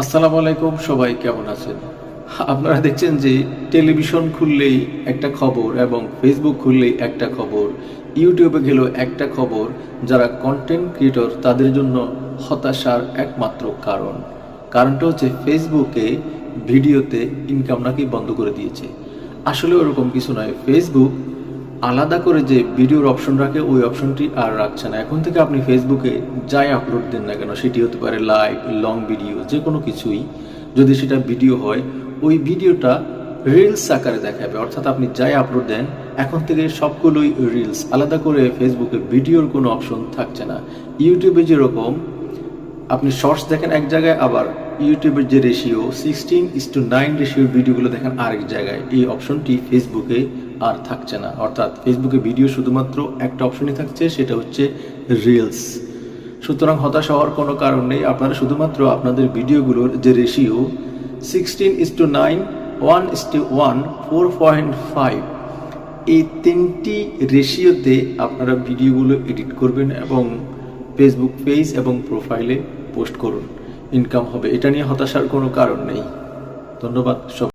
আসসালামু আলাইকুম, সবাই কেমন আছেন? আপনারা দেখছেন যে টেলিভিশন খুললেই একটা খবর এবং ফেসবুক খুললেই একটা খবর, ইউটিউবে গেলেও একটা খবর। যারা কন্টেন্ট ক্রিয়েটর তাদের জন্য হতাশার একমাত্র কারণটা হচ্ছে ফেসবুকে ভিডিওতে ইনকাম নাকি বন্ধ করে দিয়েছে। আসলে ওরকম কিছু নয়। ফেসবুক আলাদা করে যে ভিডিওর অপশন রাখে ওই অপশনটি আর রাখছে না। এখন থেকে আপনি ফেসবুকে যাই আপলোড দেন না কেন, সেটি হতে পারে লাইভ, লং ভিডিও, যে কোনো কিছুই, যদি সেটা ভিডিও হয় ওই ভিডিওটা রিলস আকারে দেখাবে। অর্থাৎ আপনি যাই আপলোড দেন এখন থেকে সবগুলোই রিলস। আলাদা করে ফেসবুকে ভিডিওর কোনো অপশন থাকছে না। ইউটিউবে যেরকম আপনি শর্টস দেখেন এক জায়গায়, আবার ইউটিউবের যে রেশিও 16:9 রেশিওর ভিডিওগুলো দেখেন আরেক জায়গায়, এই অপশনটি ফেসবুকে আর থাকছে না। অর্থাৎ ফেসবুকে ভিডিও শুধুমাত্র একটা অপশনই থাকছে, সেটা হচ্ছে রিলস। সুতরাং হতাশ হওয়ার কোনো কারণ নেই। আপনারা শুধুমাত্র আপনাদের ভিডিওগুলোর যে রেশিও 16:9, 1:1, 4.5, এই তিনটি রেশিওতে আপনারা ভিডিওগুলো এডিট করবেন এবং ফেসবুক পেজ এবং প্রোফাইলে পোস্ট করুন। ইনকাম হবে, এটা নিয়ে হতাশার কোনো কারণ নেই। ধন্যবাদ সব।